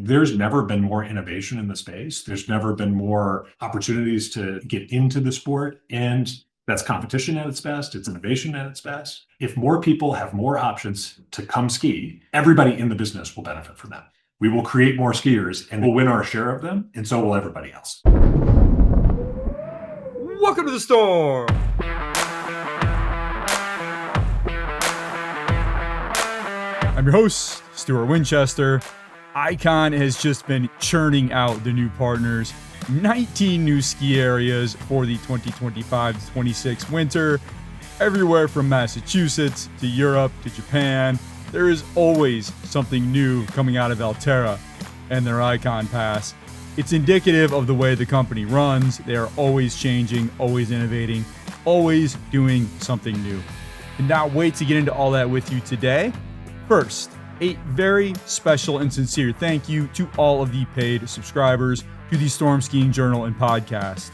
There's never been more innovation in the space. There's never been more opportunities to get into the sport. And that's competition at its best. It's innovation at its best. If more people have more options to come ski, everybody in the business will benefit from that. We will create more skiers and we'll win our share of them, and so will everybody else. Welcome to the Storm. I'm your host, Stuart Winchester. Ikon has just been churning out the new partners. 19 new ski areas for the 2025-26 winter. Everywhere from Massachusetts to Europe to Japan. There is always something new coming out of Alterra and their Ikon Pass. It's indicative of the way the company runs. They are always changing, always innovating, always doing something new. Cannot wait to get into all that with you today. First, a very special and sincere thank you to all of the paid subscribers to the Storm Skiing Journal and Podcast.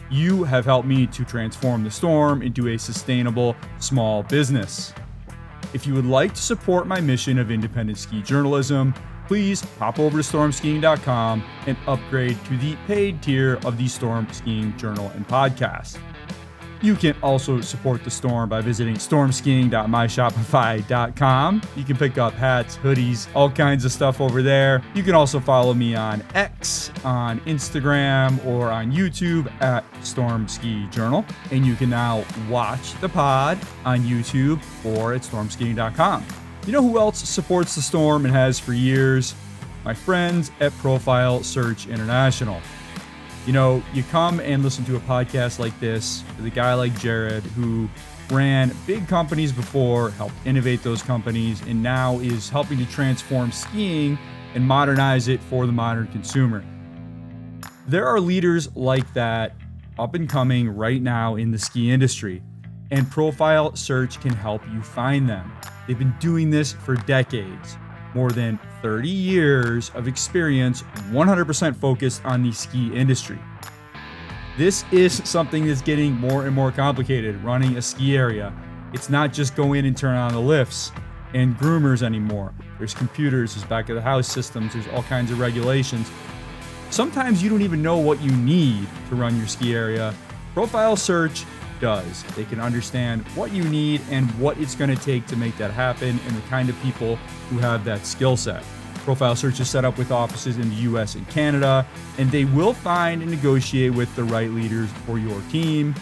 You have helped me to transform the Storm into a sustainable small business. If you would like to support my mission of independent ski journalism, please pop over to stormskiing.com and upgrade to the paid tier of the Storm Skiing Journal and Podcast. You can also support the Storm by visiting stormskiing.myshopify.com. You can pick up hats, hoodies, all kinds of stuff over there. You can also follow me on X, on Instagram, or on YouTube at Storm Ski Journal. And you can now watch the pod on YouTube or at stormskiing.com. You know who else supports the Storm and has for years? My friends at Profile Search International. You know, you come and listen to a podcast like this with a guy like Jared who ran big companies before, helped innovate those companies, and now is helping to transform skiing and modernize it for the modern consumer. There are leaders like that up and coming right now in the ski industry, and Profile Search can help you find them. They've been doing this for decades. More than 30 years of experience, 100% focused on the ski industry. This is something that's getting more and more complicated, running a ski area. It's not just go in and turn on the lifts and groomers anymore. There's computers, there's back of the house systems, there's all kinds of regulations. Sometimes you don't even know what you need to run your ski area. Profile Search does. They can understand what you need and what it's going to take to make that happen and the kind of people who have that skill set. Profile Search is set up with offices in the US and Canada, and they will find and negotiate with the right leaders for your team.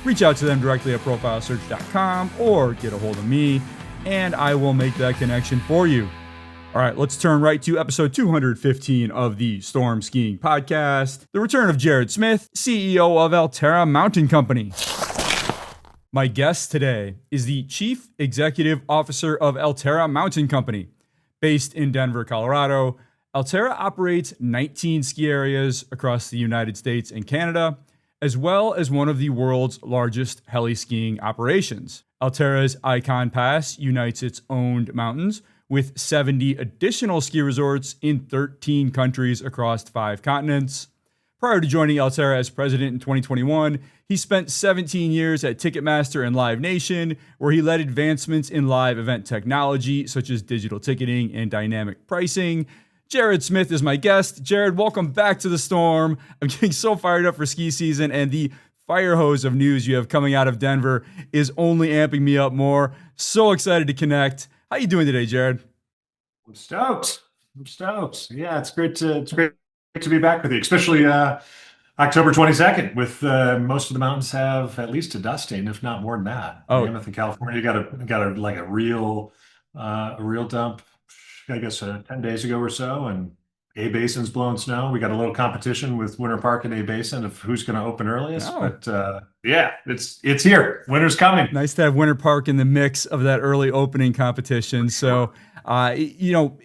Reach out to them directly at profilesearch.com or get a hold of me, and I will make that connection for you. All right, let's turn right to episode 215 of the Storm Skiing Podcast, the return of Jared Smith, CEO of Alterra Mountain Company. My guest today is the Chief Executive Officer of Alterra Mountain Company. Based in Denver, Colorado, Alterra operates 19 ski areas across the United States and Canada, as well as one of the world's largest heli skiing operations. Alterra's Ikon Pass unites its owned mountains with 70 additional ski resorts in 13 countries across 5 continents. Prior to joining Alterra as president in 2021, he spent 17 years at Ticketmaster and Live Nation, where he led advancements in live event technology, such as digital ticketing and dynamic pricing. Jared Smith is my guest. Jared, welcome back to the Storm. I'm getting so fired up for ski season, and the fire hose of news you have coming out of Denver is only amping me up more. So excited to connect. How you doing today, Jared? I'm stoked. Yeah, it's great to be back with you, especially October 22nd, with most of the mountains have at least a dusting, if not more than that. Oh, Mammoth in California got a real dump, I guess 10 days ago or so, and A Basin's blowing snow. We got a little competition with Winter Park and A Basin of who's going to open earliest. Oh. But yeah, it's here. Winter's coming. Nice to have Winter Park in the mix of that early opening competition. So,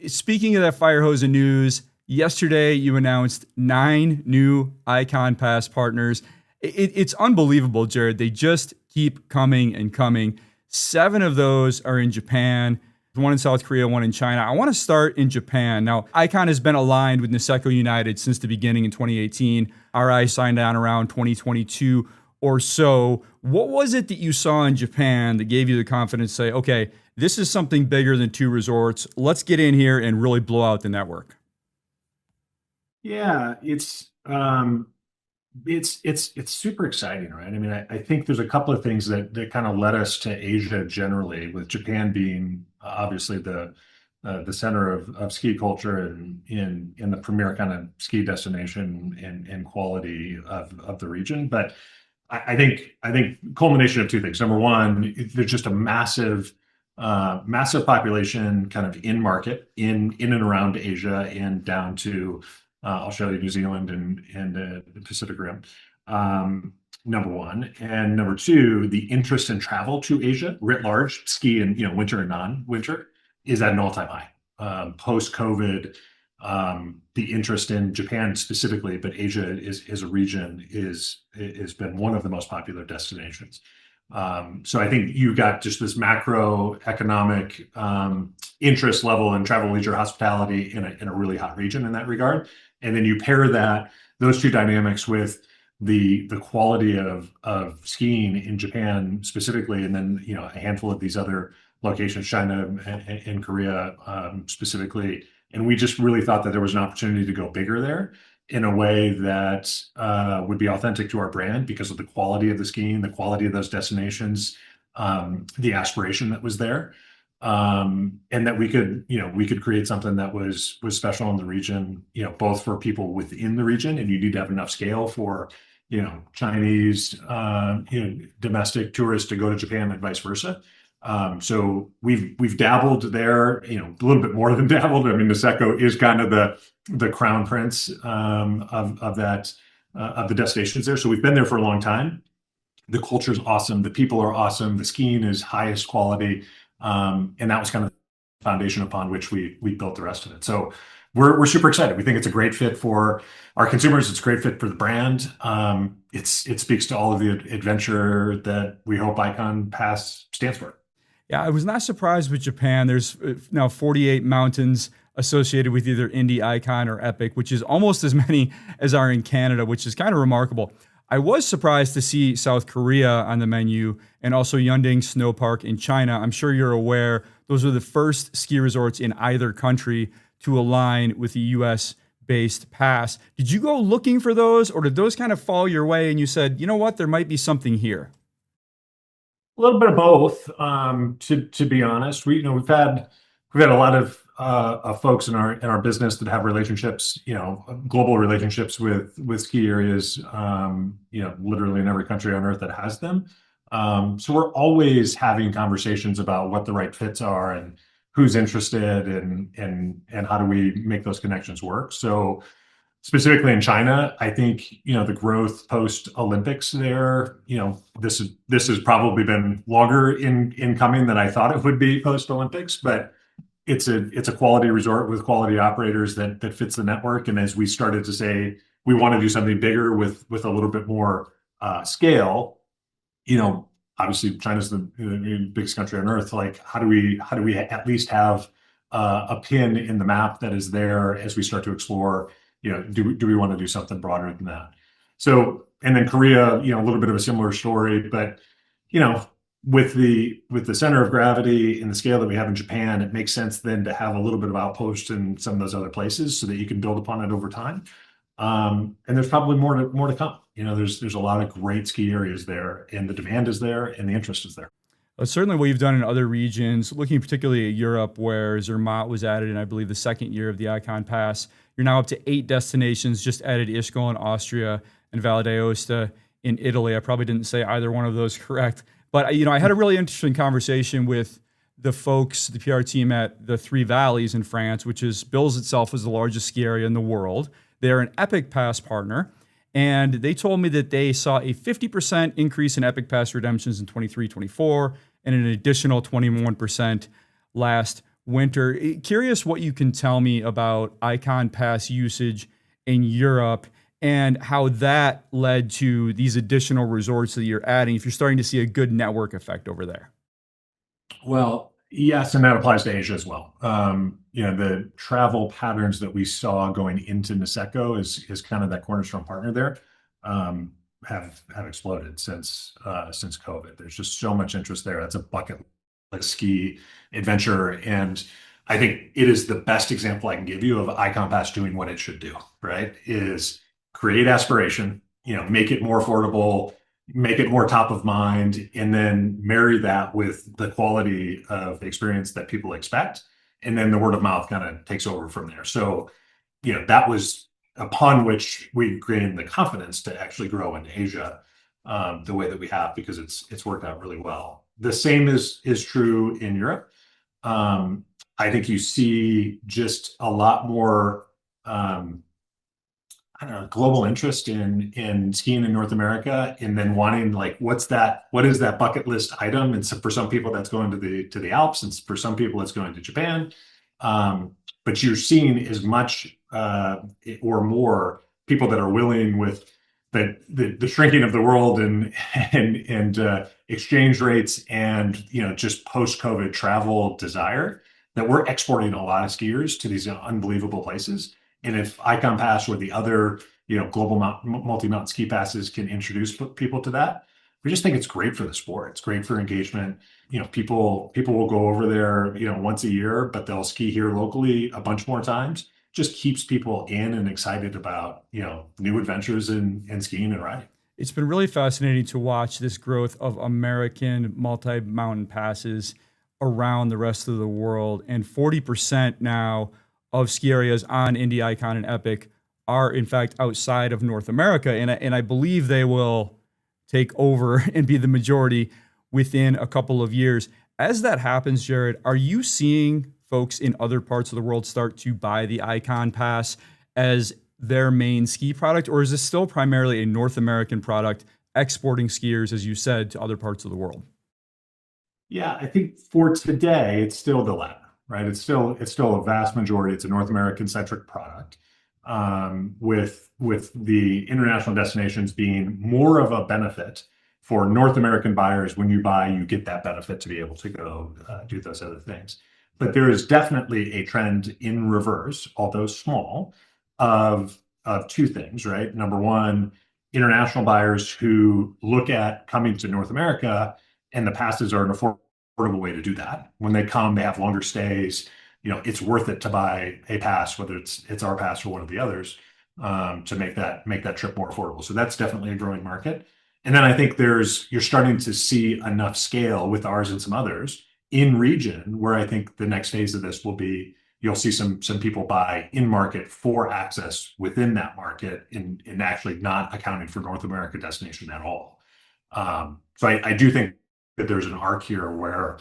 speaking of that fire hose of news, yesterday you announced 9 new Ikon Pass partners. It's unbelievable, Jared. They just keep coming and coming. 7 of those are in Japan. One in South Korea, one in China. I want to start in Japan. Now, Ikon has been aligned with Niseko United since the beginning in 2018. RI signed on around 2022 or so. What was it that you saw in Japan that gave you the confidence to say, okay, this is something bigger than 2 resorts. Let's get in here and really blow out the network? Yeah, it's super exciting, right? I mean, I think there's a couple of things that kind of led us to Asia generally, with Japan being obviously the center of ski culture and in the premier kind of ski destination and quality of the region. But I think culmination of two things. Number one, there's just a massive population kind of in market in and around Asia and down to I'll show you New Zealand and the Pacific Rim. Number one, and number two, the interest in travel to Asia writ large, ski and winter and non-winter, is at an all-time high. Post COVID, the interest in Japan specifically, but Asia is a region is has been one of the most popular destinations. So I think you've got just this macroeconomic interest level in travel, leisure, hospitality in a really hot region in that regard. And then you pair those two dynamics with the quality of skiing in Japan specifically, and then a handful of these other locations, China and Korea specifically. And we just really thought that there was an opportunity to go bigger there in a way that would be authentic to our brand because of the quality of the skiing, the quality of those destinations, the aspiration that was there, and that we could create something that was special in the region, both for people within the region, and you need to have enough scale for Chinese domestic tourists to go to Japan and vice versa. So we've dabbled there, a little bit more than dabbled. I mean, Niseko is kind of the crown prince of that of the destinations there. So we've been there for a long time. The culture is awesome. The people are awesome. The skiing is highest quality, and that was kind of the foundation upon which we built the rest of it. So we're super excited. We think it's a great fit for our consumers. It's a great fit for the brand. It speaks to all of the adventure that we hope Ikon Pass stands for. Yeah, I was not surprised with Japan. There's now 48 mountains associated with either Indy, Ikon, or Epic, which is almost as many as are in Canada, which is kind of remarkable. I was surprised to see South Korea on the menu and also Yunding Snow Park in China. I'm sure you're aware those are the first ski resorts in either country to align with the US based pass. Did you go looking for those, or did those kind of fall your way and you said, you know what, there might be something here? A little bit of both, to be honest. We've had a lot of folks in our business that have relationships, global relationships with ski areas, literally in every country on earth that has them. So we're always having conversations about what the right fits are and who's interested and how do we make those connections work. So specifically in China, I think, the growth post Olympics there, this has probably been longer in coming than I thought it would be post Olympics, but it's a quality resort with quality operators that fits the network. And as we started to say, we want to do something bigger with a little bit more scale, obviously China's the biggest country on earth. Like, how do we at least have a pin in the map that is there as we start to explore, do we want to do something broader than that? So, and then Korea, a little bit of a similar story, but you know, with the center of gravity and the scale that we have in Japan, it makes sense then to have a little bit of outpost in some of those other places so that you can build upon it over time. And there's probably more to come. There's a lot of great ski areas there, and the demand is there, and the interest is there. Certainly, what you've done in other regions, looking particularly at Europe, where Zermatt was added in, I believe, the second year of the Ikon Pass. You're now up to 8 destinations, just added Ischgl in Austria and Valle d'Aosta in Italy. I probably didn't say either one of those correct. But, I had a really interesting conversation with the folks, the PR team at the Three Valleys in France, which bills itself as the largest ski area in the world. They're an Epic Pass partner. And they told me that they saw a 50% increase in Epic Pass redemptions in 23-24 and an additional 21% last winter. Curious what you can tell me about Ikon Pass usage in Europe and how that led to these additional resorts that you're adding, if you're starting to see a good network effect over there. Well, yes, and that applies to Asia as well. The travel patterns that we saw going into Niseko is kind of that cornerstone partner there, have exploded since COVID. There's just so much interest there. That's a bucket list ski adventure, and I think it is the best example I can give you of Ikon Pass doing what it should do, right? Is create aspiration, make it more affordable, make it more top of mind, and then marry that with the quality of experience that people expect. And then the word of mouth kind of takes over from there. So, that was upon which we gained the confidence to actually grow in Asia the way that we have, because it's worked out really well. The same is true in Europe. Um, I think you see just a lot more, I don't know, global interest in skiing in North America, and then wanting, like, what is that bucket list item? And so for some people that's going to the Alps, and for some people it's going to Japan. But you're seeing as much or more people that are willing, with the shrinking of the world and exchange rates, and just post-COVID travel desire, that we're exporting a lot of skiers to these unbelievable places. And if Ikon Pass or the other, global multi-mountain ski passes can introduce people to that, we just think it's great for the sport. It's great for engagement. People will go over there, once a year, but they'll ski here locally a bunch more times. Just keeps people in and excited about, new adventures in skiing and riding. It's been really fascinating to watch this growth of American multi-mountain passes around the rest of the world. And 40% now of ski areas on Indy, Ikon, and Epic are in fact outside of North America. And I believe they will take over and be the majority within a couple of years. As that happens, Jared, are you seeing folks in other parts of the world start to buy the Ikon Pass as their main ski product, or is this still primarily a North American product, exporting skiers, as you said, to other parts of the world? Yeah, I think for today, it's still the latter, right? It's still a vast majority. It's a North American centric product, with the international destinations being more of a benefit for North American buyers. When you buy, you get that benefit to be able to go do those other things. But there is definitely a trend in reverse, although small, of two things, right? Number one, international buyers who look at coming to North America, and the passes are an affordable way to do that. When they come, they have longer stays. It's worth it to buy a pass, whether it's our pass or one of the others, to make that trip more affordable. So that's definitely a growing market. And then I think you're starting to see enough scale with ours and some others in region, where I think the next phase of this will be, you'll see some people buy in market for access within that market, and actually not accounting for North America destination at all. So I do think that there's an arc here where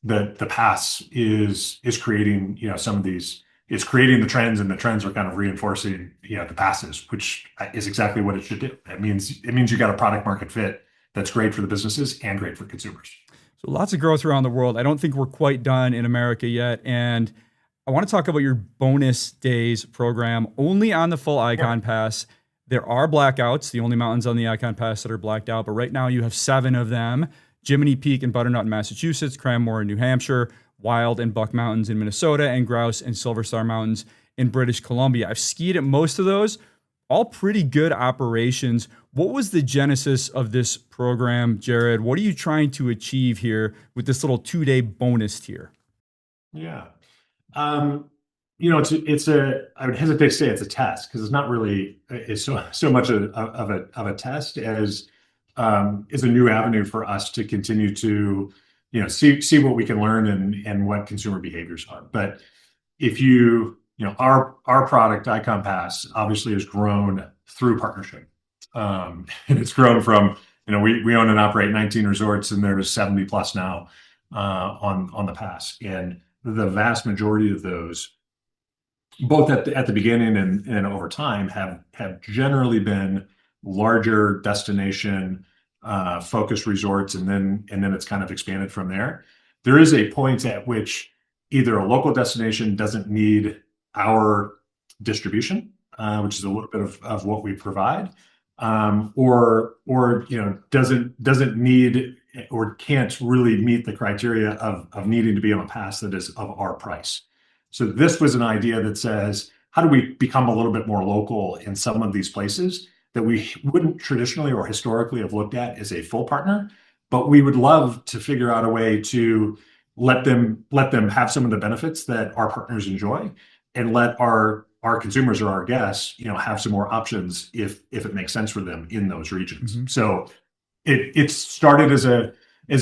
the pass is creating, some of these, it's creating the trends, and the trends are kind of reinforcing, the passes, which is exactly what it should do. It means you got a product market fit that's great for the businesses and great for consumers. So lots of growth around the world. I don't think we're quite done in America yet. And I want to talk about your bonus days program only on the full Ikon Pass. There are blackouts, the only mountains on the Ikon Pass that are blacked out, but right now you have 7 of them: Jiminy Peak and Butternut in Massachusetts, Cranmore in New Hampshire, Wild and Buck Mountains in Minnesota, and Grouse and Silver Star Mountains in British Columbia. I've skied at most of those, all pretty good operations. What was the genesis of this program, Jared? What are you trying to achieve here with this little 2-day bonus tier? Yeah. I would hesitate to say it's a test, because it's not really, it's so much of a test as is a new avenue for us to continue to, see what we can learn, and what consumer behaviors are. But if our product, Ikon Pass, obviously has grown through partnership. And it's grown from, we own and operate 19 resorts, and there's 70 plus now on the pass. And the vast majority of those, both at the beginning and over time, have generally been larger destination focused resorts, and then it's kind of expanded from there. There is a point at which either a local destination doesn't need our distribution, which is a little bit of what we provide, or doesn't need or can't really meet the criteria of needing to be on a pass that is of our price. So this was an idea that says, how do we become a little bit more local in some of these places that we wouldn't traditionally or historically have looked at as a full partner, but we would love to figure out a way to let them have some of the benefits that our partners enjoy, and let our consumers or our guests, have some more options if it makes sense for them in those regions. Mm-hmm. So it started as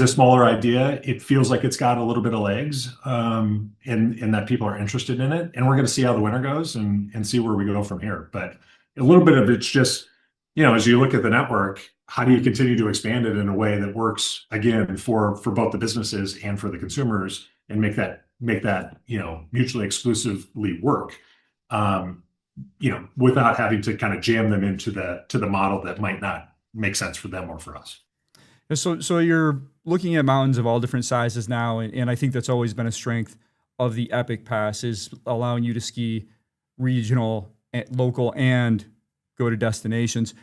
a smaller idea. It feels like it's got a little bit of legs, in that people are interested in it, and we're going to see how the winter goes and see where we go from here. But a little bit of it's just, as you look at the network, how do you continue to expand it in a way that works again for both the businesses and for the consumers, and make that mutually exclusively work, without having to kind of jam them into the model that might not make sense for them or for us. So you're looking at mountains of all different sizes now, and I think that's always been a strength of the Epic Pass, is allowing you to ski regional, local, and go to destinations.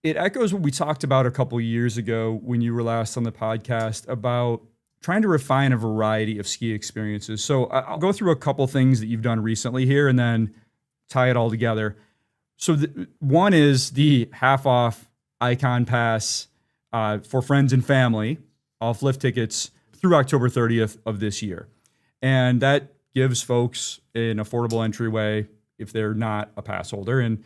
It echoes what we talked about a couple of years ago when you were last on the podcast about trying to refine a variety of ski experiences. So I'll go through a couple things that you've done recently here and then tie it all together. So one is the half off Ikon Pass for friends and family, off lift tickets through October 30th of this year. And that gives folks an affordable entryway if they're not a pass holder and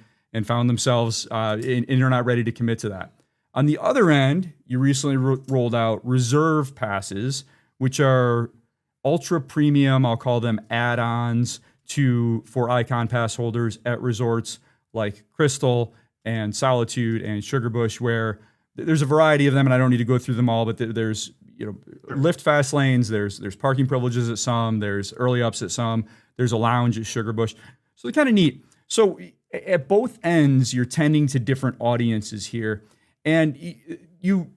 found themselves and they're not ready to commit to that. On the other end, you recently rolled out reserve passes, which are ultra premium, I'll call them add-ons for Ikon Pass holders at resorts like Crystal and Solitude and Sugarbush, where there's a variety of them, and I don't need to go through them all, but there's lift fast lanes, there's parking privileges at some, there's early ups at some, there's a lounge at Sugarbush. So they're kind of neat. So at both ends, you're tending to different audiences here. And you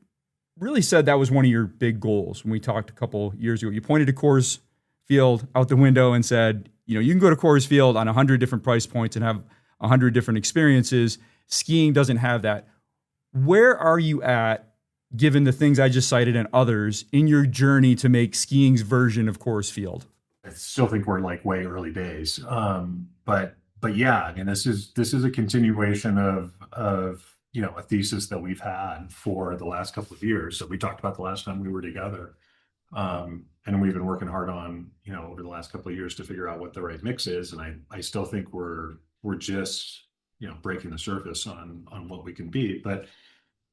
really said that was one of your big goals when we talked a couple years ago. You pointed to Coors Field out the window and said, you can go to Coors Field on 100 different price points and have 100 different experiences. Skiing doesn't have that. Where are you at, given the things I just cited and others, in your journey to make skiing's version of Coors Field? I still think we're like way early days. But yeah, I mean, this is a continuation of a thesis that we've had for the last couple of years that we talked about the last time we were together. And we've been working hard on, over the last couple of years to figure out what the right mix is. And I still think we're just, breaking the surface on what we can be. But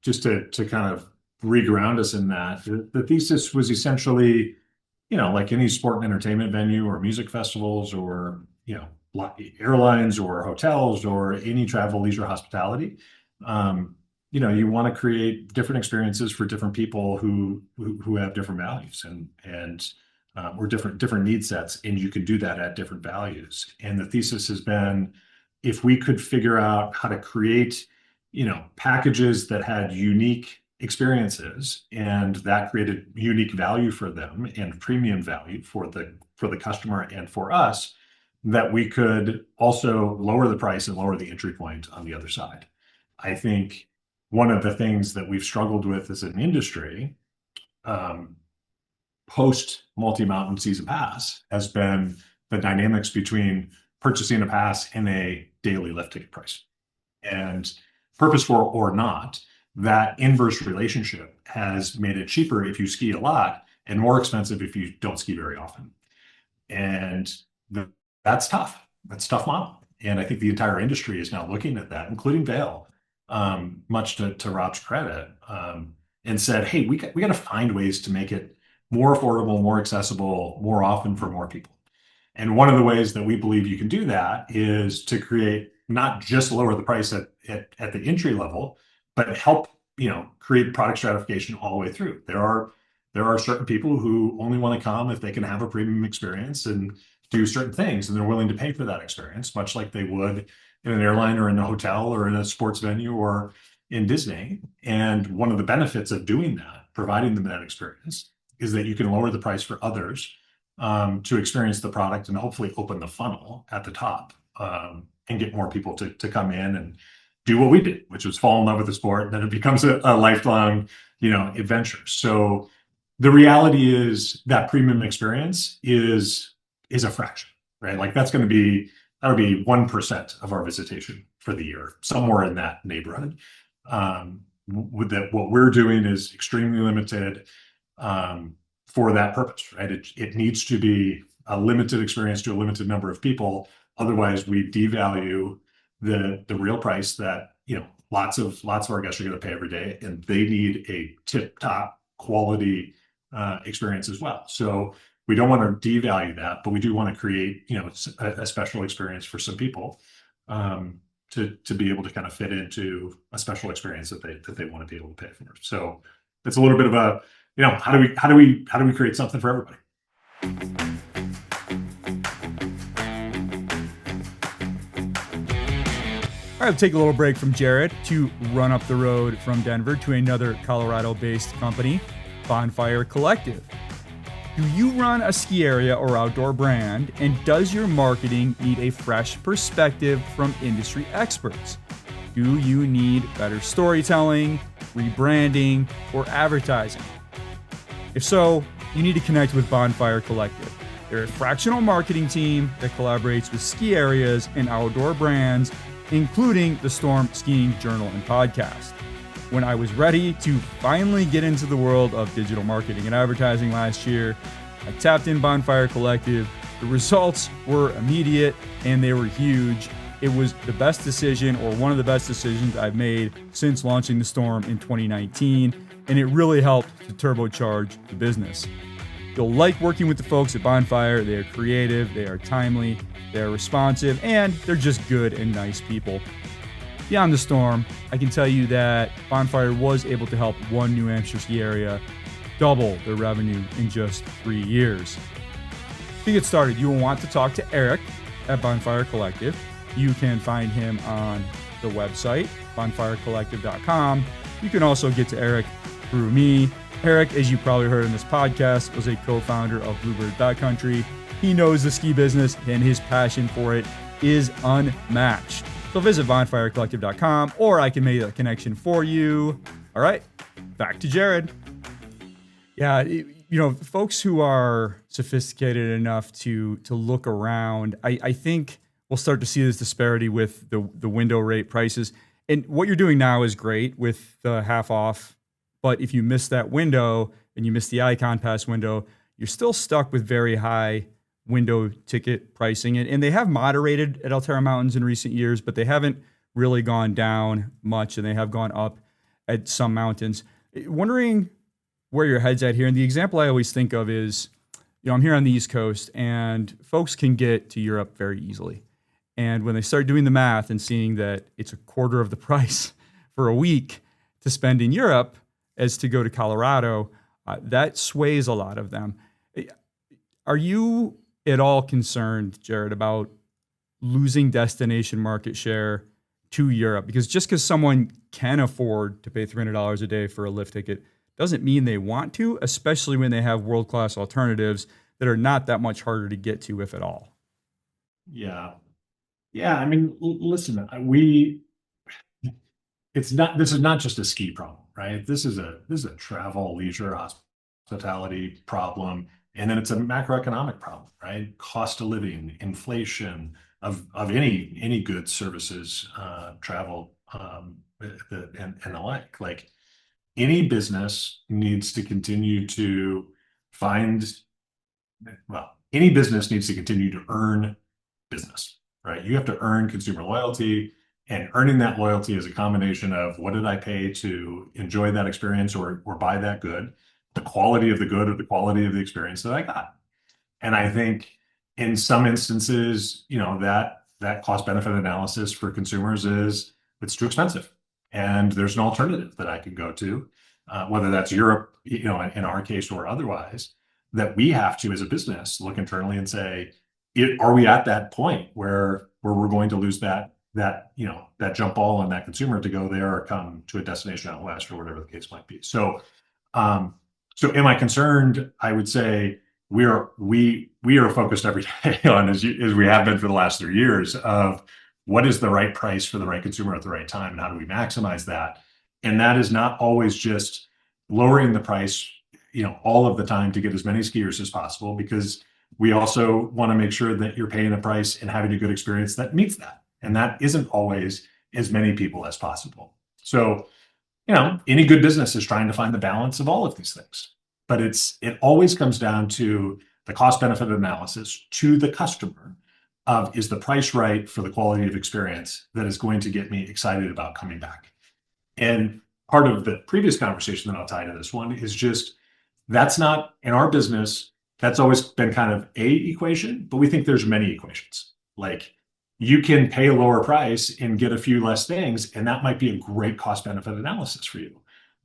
just to kind of reground us in that, the thesis was essentially, like any sport and entertainment venue or music festivals or, airlines or hotels or any travel, leisure, hospitality. You want to create different experiences for different people who have different values and or different need sets, and you can do that at different values. And the thesis has been, if we could figure out how to create, packages that had unique experiences, and that created unique value for them and premium value for the customer and for us, that we could also lower the price and lower the entry point on the other side. I think one of the things that we've struggled with as an industry, post multi-mountain season pass, has been the dynamics between purchasing a pass and a daily lift ticket price. And purposeful or not, that inverse relationship has made it cheaper if you ski a lot and more expensive if you don't ski very often. And that's tough. That's a tough model. And I think the entire industry is now looking at that, including Vail, much to Rob's credit, and said, hey, we got to find ways to make it more affordable, more accessible, more often for more people. And one of the ways that we believe you can do that is to create, not just lower the price at the entry level, but help, create product stratification all the way through. There are certain people who only want to come if they can have a premium experience and do certain things, and they're willing to pay for that experience, much like they would in an airline or in a hotel or in a sports venue or in Disney. And one of the benefits of doing that, providing them that experience, is that you can lower the price for others to experience the product and hopefully open the funnel at the top, and get more people to come in and do what we did, which was fall in love with the sport. And then it becomes a lifelong, adventure. So the reality is that premium experience is a fraction, right? Like that'll be 1% of our visitation for the year, somewhere in that neighborhood. With that, what we're doing is extremely limited, for that purpose, right? It needs to be a limited experience to a limited number of people. Otherwise, we devalue the real price that, lots of our guests are going to pay every day, and they need a tip-top quality experience as well. So we don't want to devalue that, but we do want to create, a special experience for some people, to be able to kind of fit into a special experience that they want to be able to pay for. So it's a little bit of a, how do we create something for everybody? All right, we'll take a little break from Jared to run up the road from Denver to another Colorado-based company, Bonfire Collective. Do you run a ski area or outdoor brand, and does your marketing need a fresh perspective from industry experts? Do you need better storytelling, rebranding, or advertising? If so, you need to connect with Bonfire Collective. They're a fractional marketing team that collaborates with ski areas and outdoor brands, including the Storm Skiing Journal and podcast. When I was ready to finally get into the world of digital marketing and advertising last year, I tapped in Bonfire Collective. The results were immediate and they were huge. It was the best decision, or one of the best decisions I've made since launching the Storm in 2019, and it really helped to turbocharge the business. You'll like working with the folks at Bonfire. They are creative, they are timely, they are responsive, and they're just good and nice people. Beyond the Storm, I can tell you that Bonfire was able to help one New Hampshire ski area double their revenue in just 3 years. To get started, you will want to talk to Eric at Bonfire Collective. You can find him on the website, bonfirecollective.com. You can also get to Eric through me. Eric, as you probably heard in this podcast, was a co-founder of Bluebird Backcountry. He knows the ski business, and his passion for it is unmatched. So visit bonfirecollective.com, or I can make that connection for you. All right, back to Jared. Yeah, folks who are sophisticated enough to look around, I think we'll start to see this disparity with the window rate prices. And what you're doing now is great with the half off. But if you miss that window and you miss the Ikon Pass window, you're still stuck with very high window ticket pricing. And they have moderated at Alterra Mountains in recent years, but they haven't really gone down much, and they have gone up at some mountains. Wondering where your head's at here. And the example I always think of is, I'm here on the East Coast, and folks can get to Europe very easily. And when they start doing the math and seeing that it's a quarter of the price for a week to spend in Europe as to go to Colorado, that sways a lot of them. Are you at all concerned, Jared, about losing destination market share to Europe? Because just because someone can afford to pay $300 a day for a lift ticket doesn't mean they want to, especially when they have world-class alternatives that are not that much harder to get to, if at all. Yeah. I mean, listen, this is not just a ski problem, right? This is a travel, leisure, hospitality problem. And then it's a macroeconomic problem, right? Cost of living, inflation of any goods, services, travel, and the like. Like, any business needs to continue to any business needs to continue to earn business, right? You have to earn consumer loyalty, and earning that loyalty is a combination of what did I pay to enjoy that experience or buy that good, the quality of the good or the quality of the experience that I got. And I think in some instances, that cost benefit analysis for consumers is it's too expensive. And there's an alternative that I can go to, whether that's Europe, in our case, or otherwise, that we have to, as a business, look internally and say, are we at that point where we're going to lose that jump ball on that consumer to go there or come to a destination out west or whatever the case might be. So am I concerned? I would say we are focused every day on, as we have been for the last 3 years, of what is the right price for the right consumer at the right time, and how do we maximize that? And that is not always just lowering the price, all of the time to get as many skiers as possible, because we also want to make sure that you're paying a price and having a good experience that meets that. And that isn't always as many people as possible. So, any good business is trying to find the balance of all of these things. but it always comes down to the cost benefit analysis to the customer of, is the price right for the quality of experience that is going to get me excited about coming back? And part of the previous conversation that I'll tie to this one is just, that's not in our business. That's always been kind of a equation, but we think there's many equations. Like, you can pay a lower price and get a few less things, and that might be a great cost benefit analysis for you.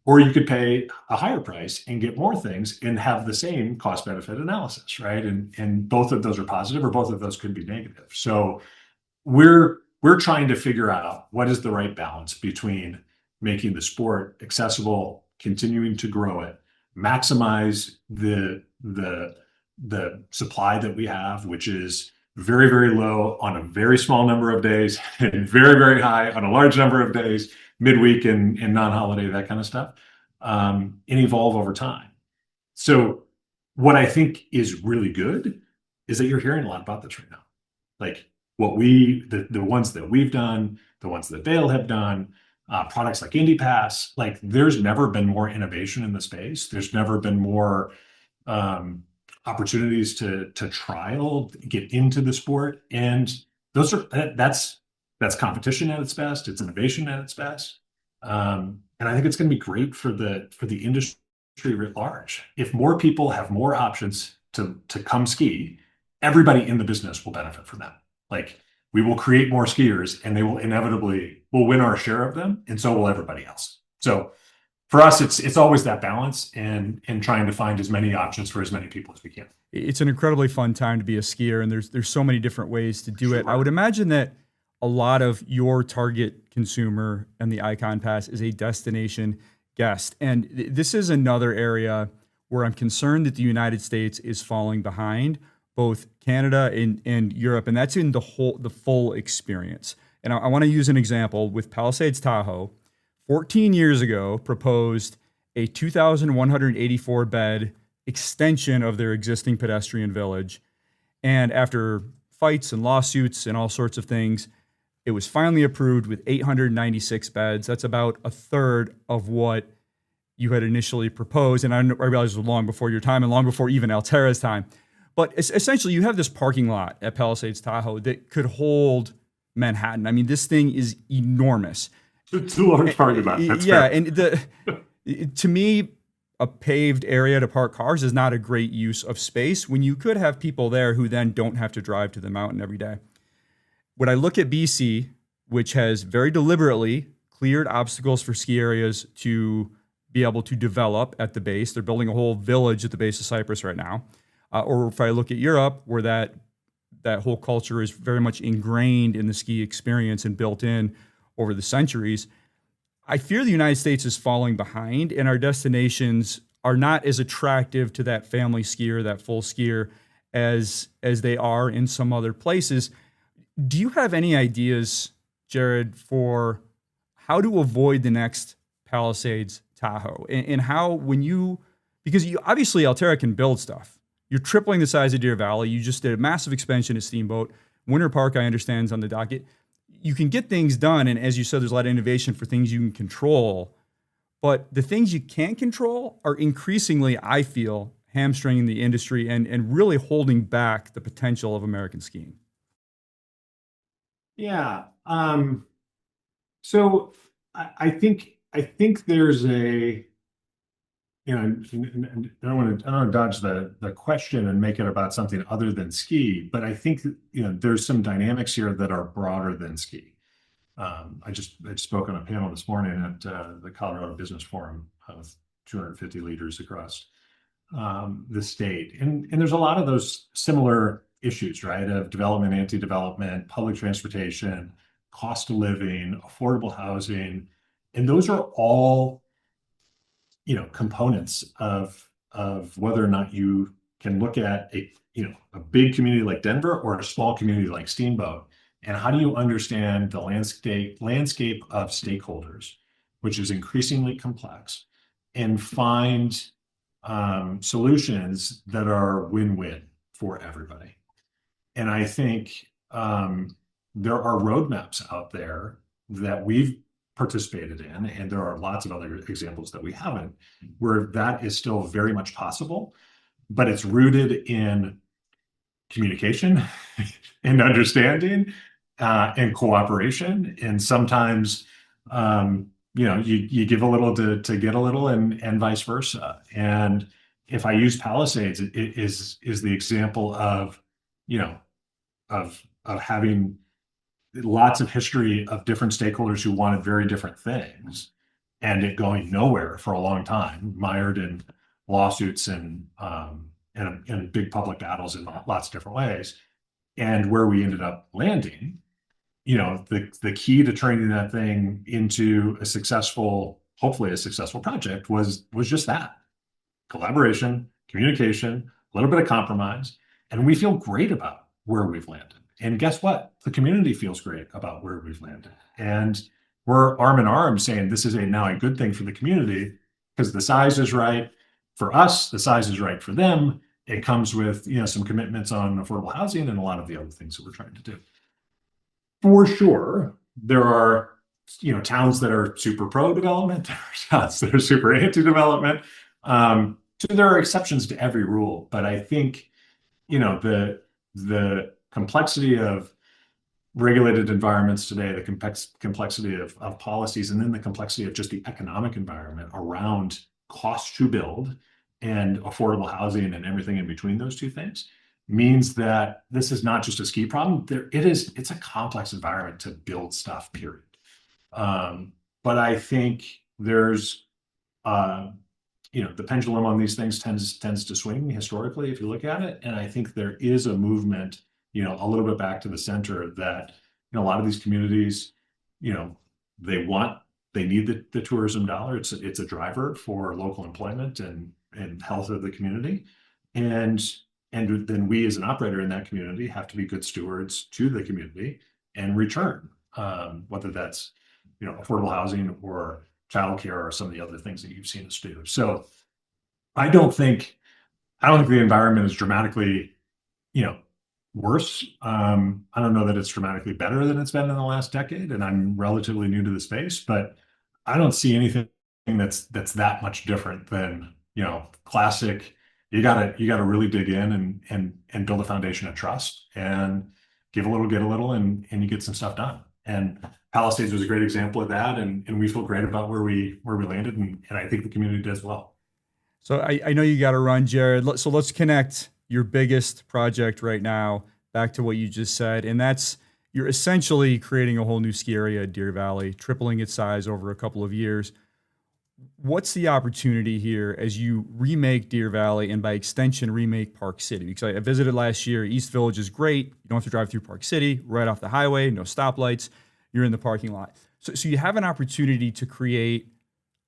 Or you could pay a higher price and get more things and have the same cost benefit analysis, right? And both of those are positive, or both of those could be negative. So we're trying to figure out what is the right balance between making the sport accessible, continuing to grow it, maximize the supply that we have, which is very, very low on a very small number of days, and very, very high on a large number of days, midweek and non-holiday, that kind of stuff, and evolve over time. So what I think is really good is that you're hearing a lot about this right now. Like, the ones that we've done, the ones that Vail have done, products like Indy Pass, like, there's never been more innovation in the space. There's never been more opportunities to trial, get into the sport. And that's competition at its best. It's innovation at its best. And I think it's going to be great for the industry writ large. If more people have more options to come ski, everybody in the business will benefit from that. Like, we will create more skiers, and they will inevitably will win our share of them, and so will everybody else. So for us, it's always that balance, and trying to find as many options for as many people as we can. It's an incredibly fun time to be a skier, and there's so many different ways to do it. Sure. I would imagine that a lot of your target consumer and the Ikon Pass is a destination guest, and this is another area where I'm concerned that the United States is falling behind both Canada and Europe, and that's in the full experience. And I want to use an example with Palisades Tahoe. 14 years ago, proposed a 2,184 bed extension of their existing pedestrian village. And after fights and lawsuits and all sorts of things, it was finally approved with 896 beds. That's about a third of what you had initially proposed. And I realize it was long before your time and long before even Alterra's time. But essentially, you have this parking lot at Palisades Tahoe that could hold Manhattan. I mean, this thing is enormous. It's a large parking lot. That's yeah, fair. and to me, a paved area to park cars is not a great use of space when you could have people there who then don't have to drive to the mountain every day. When I look at BC, which has very deliberately cleared obstacles for ski areas to be able to develop at the base, they're building a whole village at the base of Cyprus right now. Or if I look at Europe, where that whole culture is very much ingrained in the ski experience and built in over the centuries, I fear the United States is falling behind, and our destinations are not as attractive to that family skier, that full skier, as they are in some other places. Do you have any ideas, Jared, for how to avoid the next Palisades Tahoe? And how, because you obviously Alterra can build stuff. You're tripling the size of Deer Valley. You just did a massive expansion of Steamboat. Winter Park, I understand, is on the docket. You can get things done, and as you said, there's a lot of innovation for things you can control. But the things you can't control are increasingly, I feel, hamstringing the industry and really holding back the potential of American skiing. Yeah. So I think there's a, I don't want to dodge the question and make it about something other than ski, but I think there's some dynamics here that are broader than ski. I spoke on a panel this morning at the Colorado Business Forum with 250 leaders across the state, and there's a lot of those similar issues, right? Of development, anti-development, public transportation, cost of living, affordable housing, and those are all components of whether or not you can look at a big community like Denver or a small community like Steamboat, and how do you understand the landscape of stakeholders, which is increasingly complex, and find solutions that are win-win for everybody. And I think there are roadmaps out there that we've participated in, and there are lots of other examples that we haven't, where that is still very much possible, but it's rooted in communication and understanding and cooperation. And sometimes, you give a little to get a little, and vice versa. And if I use Palisades, it is the example of, you know, of having lots of history of different stakeholders who wanted very different things, and it going nowhere for a long time, mired in lawsuits and big public battles in lots of different ways. And where we ended up landing, the key to turning that thing into a successful, hopefully a successful project was just that: collaboration, communication, a little bit of compromise. And we feel great about where we've landed. And guess what? The community feels great about where we've landed. And we're arm in arm saying this is now a good thing for the community, because the size is right for us, the size is right for them. It comes with, some commitments on affordable housing and a lot of the other things that we're trying to do. For sure, there are, towns that are super pro development, there are towns that are super anti-development. So there are exceptions to every rule, but I think, the complexity of regulated environments today, the complexity of policies, and then the complexity of just the economic environment around cost to build and affordable housing and everything in between those two things, means that this is not just a ski problem. It's a complex environment to build stuff, period. But I think there's, the pendulum on these things tends to swing historically, if you look at it. And I think there is a movement, a little bit back to the center, that, a lot of these communities, they need the tourism dollar. It's a driver for local employment and health of the community. And then we, as an operator in that community, have to be good stewards to the community and return, whether that's, affordable housing or childcare or some of the other things that you've seen us do. So I don't think the environment is dramatically, worse. I don't know that it's dramatically better than it's been in the last decade, and I'm relatively new to the space, but I don't see anything that's that much different than, classic. You gotta really dig in and build a foundation of trust, and give a little, get a little, and you get some stuff done. And Palisades was a great example of that, and we feel great about where we landed, and I think the community does well. So I know you got to run, Jared. So let's connect your biggest project right now back to what you just said, and that's, you're essentially creating a whole new ski area at Deer Valley, tripling its size over a couple of years. What's the opportunity here as you remake Deer Valley, and by extension remake Park City? Because I visited last year. East Village is great. You don't have to drive through Park City, right off the highway, no stoplights. You're in the parking lot. So you have an opportunity to create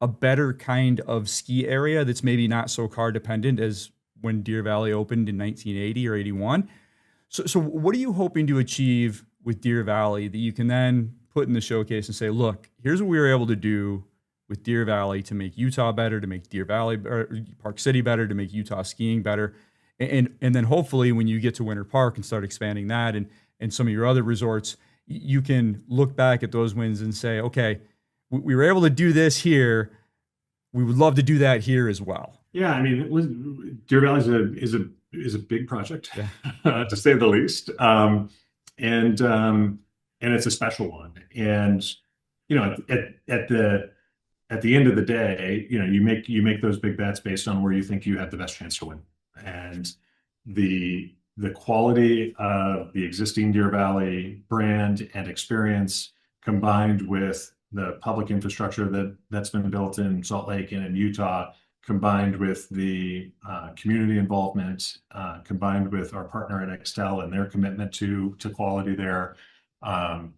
a better kind of ski area that's maybe not so car dependent as when Deer Valley opened in 1980 or 81. So what are you hoping to achieve with Deer Valley that you can then put in the showcase and say, look, here's what we were able to do with Deer Valley to make Utah better, to make Deer Valley or Park City better, to make Utah skiing better. And then hopefully when you get to Winter Park and start expanding that and some of your other resorts, you can look back at those wins and say, okay, we were able to do this here. We would love to do that here as well. Yeah, I mean, Deer Valley is a big project, yeah. To say the least, and it's a special one. And at the end of the day, you make those big bets based on where you think you have the best chance to win. And the quality of the existing Deer Valley brand and experience, combined with the public infrastructure that's been built in Salt Lake and in Utah, combined with the community involvement, combined with our partner at Extel and their commitment to quality there, to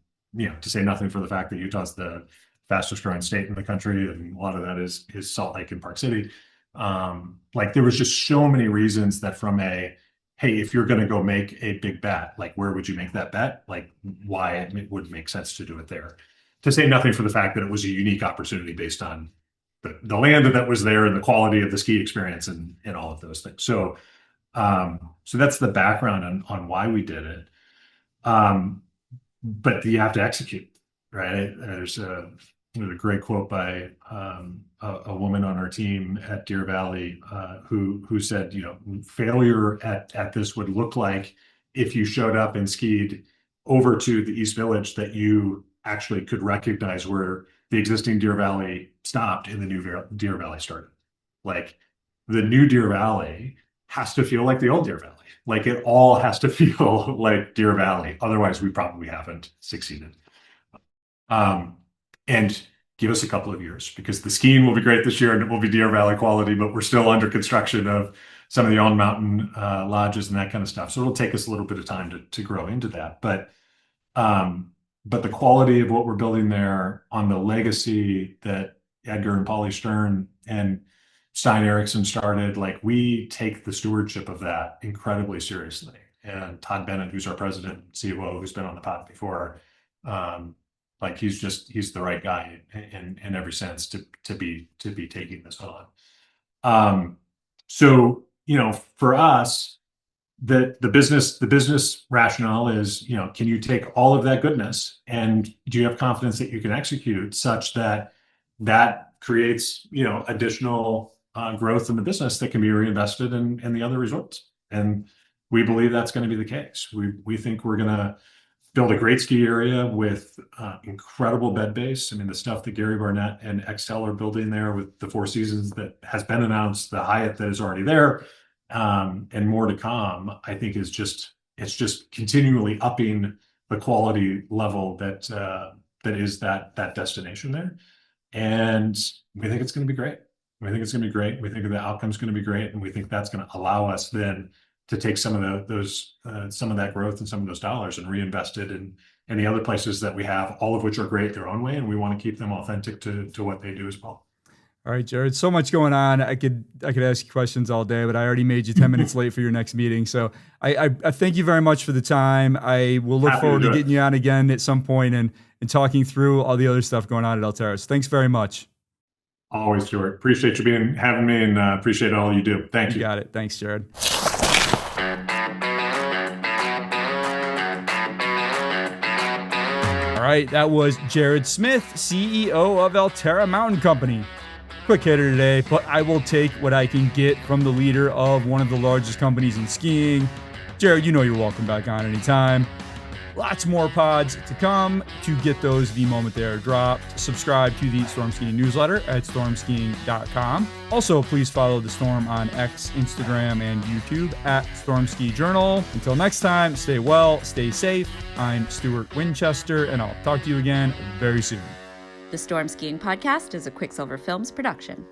say nothing for the fact that Utah's the fastest growing state in the country, and a lot of that is Salt Lake and Park City. There was just so many reasons that from hey, if you're going to go make a big bet, where would you make that bet? Why it would make sense to do it there. To say nothing for the fact that it was a unique opportunity based on the land that was there and the quality of the ski experience and all of those things. So that's the background on why we did it. But you have to execute, right? there's a great quote by a woman on our team at Deer Valley who said, failure at this would look like if you showed up and skied over to the East Village that you actually could recognize where the existing Deer Valley stopped and the new Deer Valley started. Like the new Deer Valley has to feel like the old Deer Valley. Like it all has to feel like Deer Valley. Otherwise, we probably haven't succeeded. And give us a couple of years because the skiing will be great this year and it will be Deer Valley quality, but we're still under construction of some of the on-mountain lodges and that kind of stuff. So it'll take us a little bit of time to grow into that. But the quality of what we're building there on the legacy that Edgar and Polly Stern and Stein Erickson started, like we take the stewardship of that incredibly seriously. And Todd Bennett, who's our president and COO, who's been on the pod before, like he's the right guy in every sense to be taking this on. So for us, the business rationale is, can you take all of that goodness and do you have confidence that you can execute such that creates additional growth in the business that can be reinvested in the other resorts? And we believe that's going to be the case. We think we're going to build a great ski area with incredible bed base. I mean, the stuff that Gary Barnett and Extel are building there with the Four Seasons that has been announced, the Hyatt that is already there, and more to come, I think it's just continually upping the quality level that is that destination there. And we think it's going to be great. We think it's going to be great. We think the outcome's going to be great. And we think that's going to allow us then to take some of some of that growth and some of those dollars and reinvest it in the other places that we have, all of which are great their own way, and we want to keep them authentic to what they do as well. All right, Jared, so much going on. I could ask you questions all day, but I already made you 10 minutes late for your next meeting. So I thank you very much for the time. I will look forward to getting you on again at some point and talking through all the other stuff going on at Alterra. So thanks very much. Always, Stuart. Appreciate you having me and appreciate all you do. Thank you. You got it. Thanks, Jared. All right, that was Jared Smith, CEO of Alterra Mountain Company. Quick hitter today, but I will take what I can get from the leader of one of the largest companies in skiing. Jared, you're welcome back on anytime. Lots more pods to come. To get those the moment they are dropped, subscribe to the Storm Skiing newsletter at stormskiing.com. Also, please follow the Storm on X, Instagram, and YouTube at Storm Ski Journal. Until next time, stay well, stay safe. I'm Stuart Winchester, and I'll talk to you again very soon. The Storm Skiing Podcast is a Quicksilver Films production.